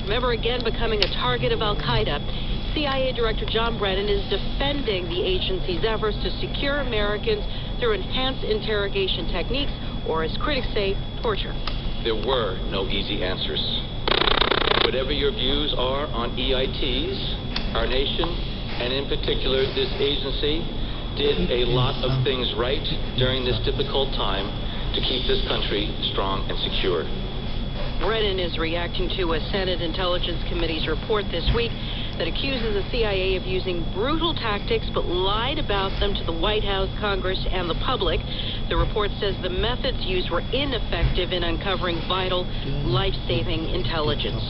from ever again becoming a target of al-Qaeda, CIA Director John Brennan is defending the agency's efforts to secure Americans through enhanced interrogation techniques, or as critics say, torture. There were no easy answers. Whatever your views are on EITs, our nation, and in particular this agency, did a lot of things right during this difficult time to keep this country strong and secure. Brennan is reacting to a Senate Intelligence Committee's report this week that accuses the CIA of using brutal tactics but lied about them to the White House, Congress, and the public. The report says the methods used were ineffective in uncovering vital, life-saving intelligence.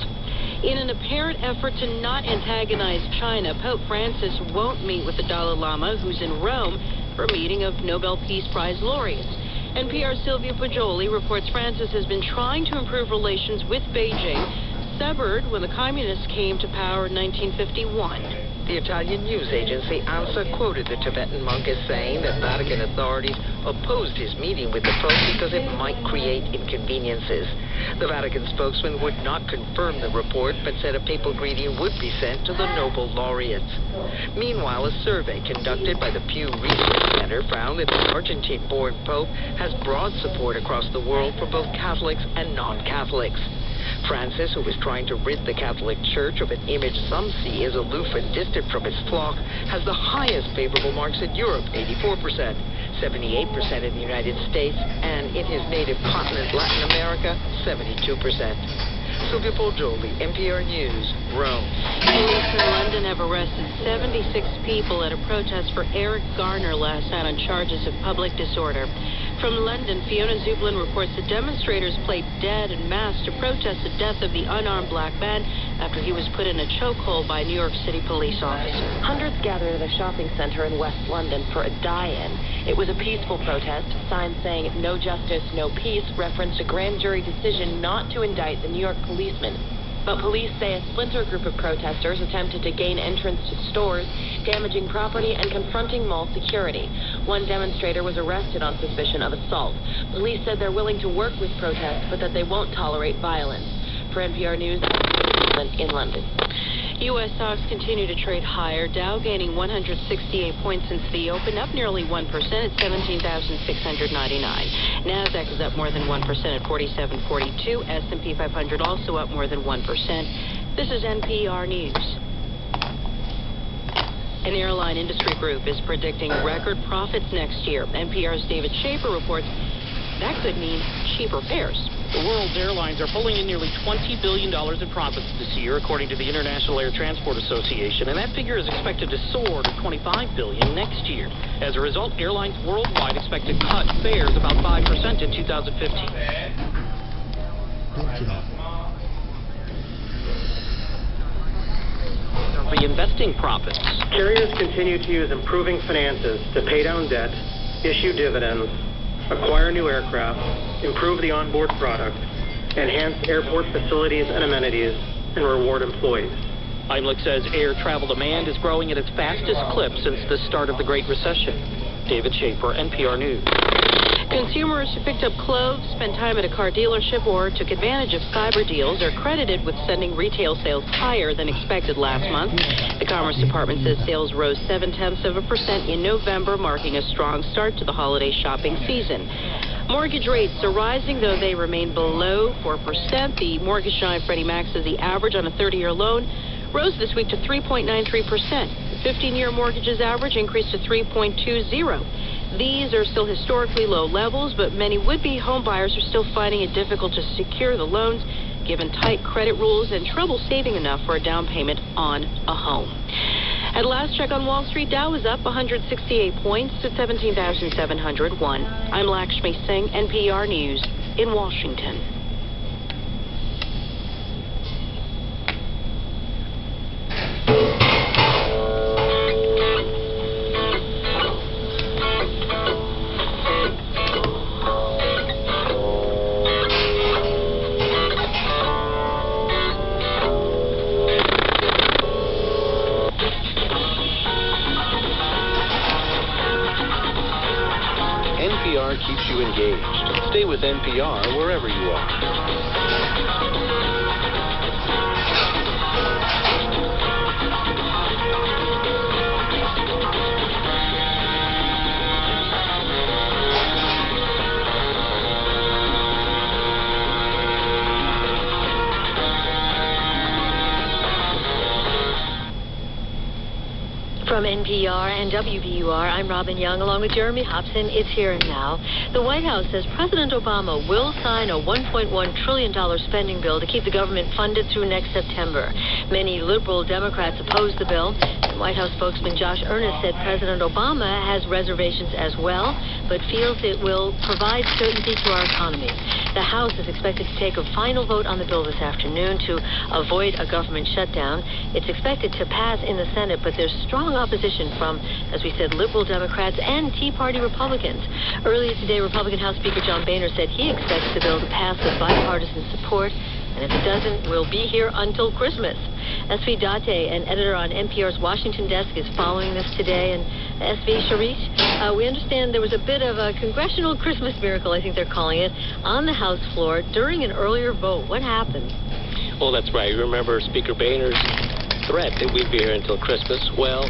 In an apparent effort to not antagonize China, Pope Francis won't meet with the Dalai Lama, who's in Rome, for a meeting of Nobel Peace Prize laureates. NPR's Sylvia Poggioli reports Francis has been trying to improve relations with Beijing, severed when the communists came to power in 1951. The Italian news agency ANSA quoted the Tibetan monk as saying that Vatican authorities opposed his meeting with the Pope because it might create inconveniences. The Vatican spokesman would not confirm the report, but said a papal greeting would be sent to the Nobel laureates. Meanwhile, a survey conducted by the Pew Research Center found that the Argentine-born Pope has broad support across the world for both Catholics and non-Catholics. Francis, who was trying to rid the Catholic Church of an image some see as aloof and distant from its flock, has the highest favorable marks in Europe, 84%, 78% in the United States, and in his native continent, Latin America, 72%. Sylvia Poggioli, NPR News, Rome. Police in London have arrested 76 people at a protest for Eric Garner last night on charges of public disorder. From London, Fiona Zublin reports the demonstrators played dead and mass to protest the death of the unarmed black man after he was put in a chokehold by a New York City police officer. Hundreds gathered at a shopping center in West London for a die-in. It was a peaceful protest. Signs saying "No justice, no peace" referenced a grand jury decision not to indict the New York policeman. But police say a splinter group of protesters attempted to gain entrance to stores, damaging property and confronting mall security. One demonstrator was arrested on suspicion of assault. Police said they're willing to work with protests, but that they won't tolerate violence. For NPR News, in London. U.S. stocks continue to trade higher. Dow gaining 168 points since the open, up nearly 1% at 17,699. NASDAQ is up more than 1% at 4742. S&P 500 also up more than 1%. This is NPR News. An airline industry group is predicting record profits next year. NPR's David Schaefer reports that could mean cheaper fares. The world's airlines are pulling in nearly $20 billion in profits this year, according to the International Air Transport Association, and that figure is expected to soar to $25 billion next year. As a result, airlines worldwide expect to cut fares about 5% in 2015. Reinvesting profits. Carriers continue to use improving finances to pay down debt, issue dividends, acquire new aircraft, improve the onboard product, enhance airport facilities and amenities, and reward employees. Heimlich says air travel demand is growing at its fastest clip since the start of the Great Recession. David Schaefer, NPR News. Consumers who picked up clothes, spent time at a car dealership, or took advantage of cyber deals are credited with sending retail sales higher than expected last month. The Commerce Department says sales rose 0.7% in November, marking a strong start to the holiday shopping season. Mortgage rates are rising, though they remain below 4%. The mortgage giant Freddie Mac says the average on a 30-year loan rose this week to 3.93%. The 15-year mortgages average increased to 3.20%. These are still historically low levels, but many would-be home buyers are still finding it difficult to secure the loans, given tight credit rules and trouble saving enough for a down payment on a home. At last check on Wall Street, Dow is up 168 points to 17,701. I'm Lakshmi Singh, NPR News in Washington. NPR keeps you engaged. Stay with NPR wherever you are. From NPR and WBUR, I'm Robin Young, along with Jeremy Hobson. It's Here and Now. The White House says President Obama will sign a $1.1 trillion spending bill to keep the government funded through next September. Many liberal Democrats oppose the bill. And White House spokesman Josh Earnest said President Obama has reservations as well, but feels it will provide certainty to our economy. The House is expected to take a final vote on the bill this afternoon to avoid a government shutdown. It's expected to pass in the Senate, but there's strong opposition from, as we said, liberal Democrats and Tea Party Republicans. Earlier today, Republican House Speaker John Boehner said he expects the bill to pass with bipartisan support, and if it doesn't, we'll be here until Christmas. SV Date, an editor on NPR's Washington desk, is following this today. And SV Sharish, we understand there was a bit of a congressional Christmas miracle, I think they're calling it, on the House floor during an earlier vote. What happened? Well, that's right. You remember Speaker Boehner's threat that we'd be here until Christmas. Well,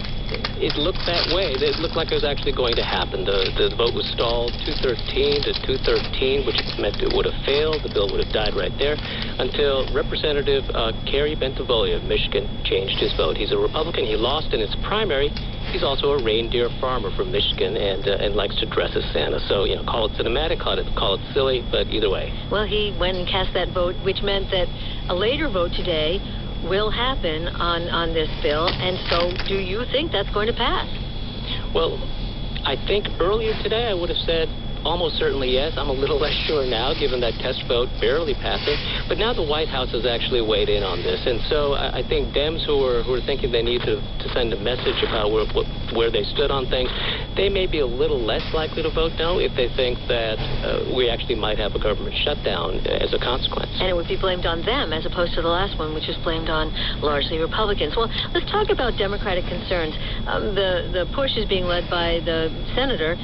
it looked that way. It looked like it was actually going to happen. The vote was stalled 213 to 213, which meant it would have failed. The bill would have died right there until Representative Kerry Bentivoglio of Michigan changed his vote. He's a Republican. He lost in his primary. He's also a reindeer farmer from Michigan and likes to dress as Santa. So, call it cinematic, call it silly, but either way. Well, he went and cast that vote, which meant that a later vote today will happen on this bill. And so do you think that's going to pass? Well, I think earlier today I would have said almost certainly yes. I'm a little less sure now, given that test vote barely passing. But now the White House has actually weighed in on this. And so I think Dems who are thinking they need to send a message about where they stood on things, they may be a little less likely to vote no if they think that we actually might have a government shutdown as a consequence. And it would be blamed on them as opposed to the last one, which was blamed on largely Republicans. Well, let's talk about Democratic concerns. The push is being led by the Senator,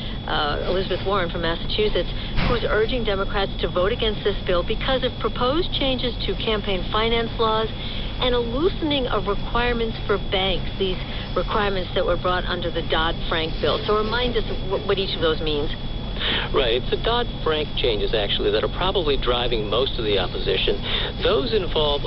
Elizabeth Warren from Massachusetts, who's urging Democrats to vote against this bill because of proposed changes to campaign finance laws and a loosening of requirements for banks, these requirements that were brought under the Dodd-Frank bill. So remind us what each of those means. Right. It's the Dodd-Frank changes, actually, that are probably driving most of the opposition. Those involve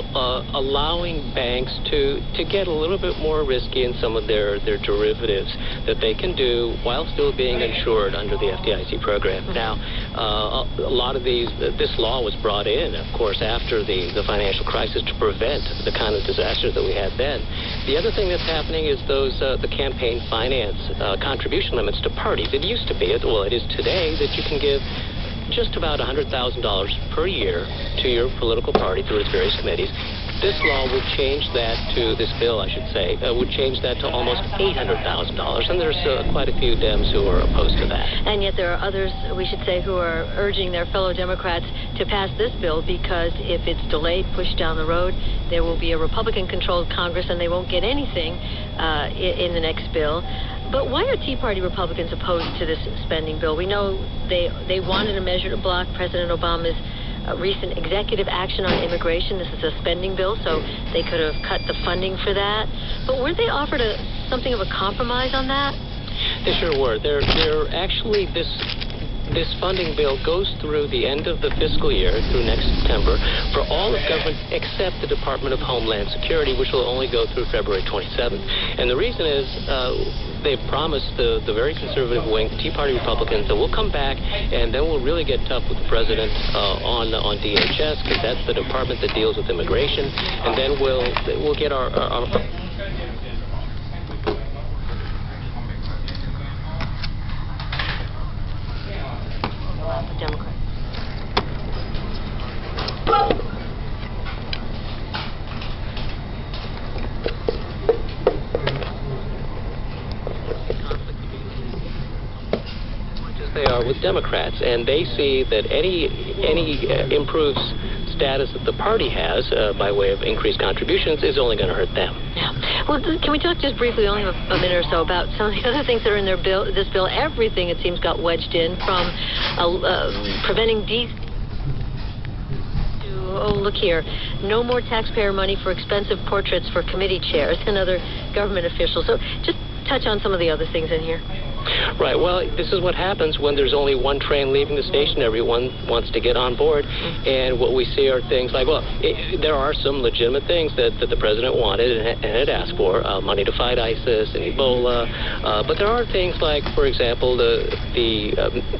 allowing banks to get a little bit more risky in some of their derivatives that they can do while still being insured under the FDIC program. Now, a lot of this law was brought in, of course, after the financial crisis to prevent the kind of disaster that we had then. The other thing that's happening is the campaign finance contribution limits to parties. It used to be, well, it is today, that you can give just about $100,000 per year to your political party through its various committees. This law would change that this bill, I should say, would change that to almost $800,000. And there's quite a few Dems who are opposed to that. And yet there are others, we should say, who are urging their fellow Democrats to pass this bill because if it's delayed, pushed down the road, there will be a Republican-controlled Congress and they won't get anything in the next bill. But why are Tea Party Republicans opposed to this spending bill? We know they wanted a measure to block President Obama's recent executive action on immigration. This is a spending bill, so they could have cut the funding for that. But were they offered something of a compromise on that? They sure were. They're actually this funding bill goes through the end of the fiscal year, through next September, for all of government except the Department of Homeland Security, which will only go through February 27th. And the reason is they've promised the very conservative wing, Tea Party Republicans, that we'll come back and then we'll really get tough with the president on DHS, because that's the department that deals with immigration, and then we'll get our Democrats. They are with Democrats, and they see that any improved status that the party has by way of increased contributions is only going to hurt them. Yeah. Well, can we talk just briefly, only a minute or so, about some of the other things that are in this bill? Everything, it seems, got wedged in, from preventing look here, no more taxpayer money for expensive portraits for committee chairs and other government officials. So just touch on some of the other things in here. Right. Well, this is what happens when there's only one train leaving the station. Everyone wants to get on board. And what we see are things like, well, there are some legitimate things that the president wanted and had asked for, money to fight ISIS and Ebola. But there are things like, for example,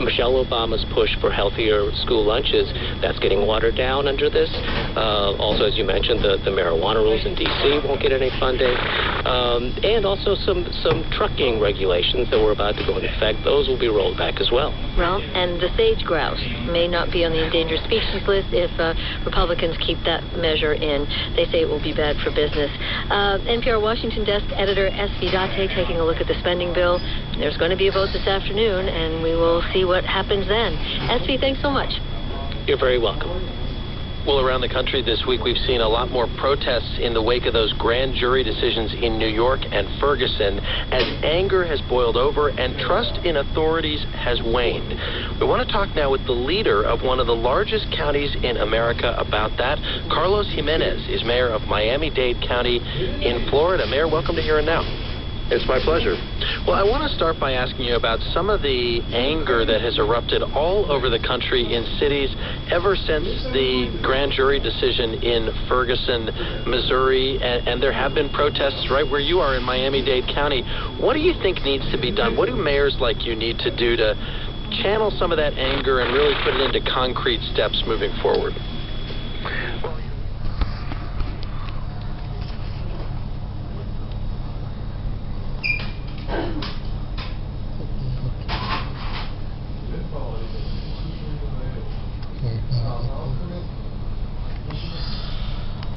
Michelle Obama's push for healthier school lunches. That's getting watered down under this. Also, as you mentioned, the marijuana rules in D.C. won't get any funding. And also some trucking regulations that were about to go into effect. Those will be rolled back as well. Well, and the sage grouse may not be on the endangered species list if Republicans keep that measure in. They say it will be bad for business. NPR Washington Desk Editor S.V. Date taking a look at the spending bill. There's going to be a vote this afternoon, and we will see what happens then. S.V., thanks so much. You're very welcome. Well, around the country this week, we've seen a lot more protests in the wake of those grand jury decisions in New York and Ferguson as anger has boiled over and trust in authorities has waned. We want to talk now with the leader of one of the largest counties in America about that. Carlos Jimenez is mayor of Miami-Dade County in Florida. Mayor, welcome to Here and Now. It's my pleasure. Well, I want to start by asking you about some of the anger that has erupted all over the country in cities ever since the grand jury decision in Ferguson, Missouri, and there have been protests right where you are in Miami-Dade County. What do you think needs to be done? What do mayors like you need to do to channel some of that anger and really put it into concrete steps moving forward?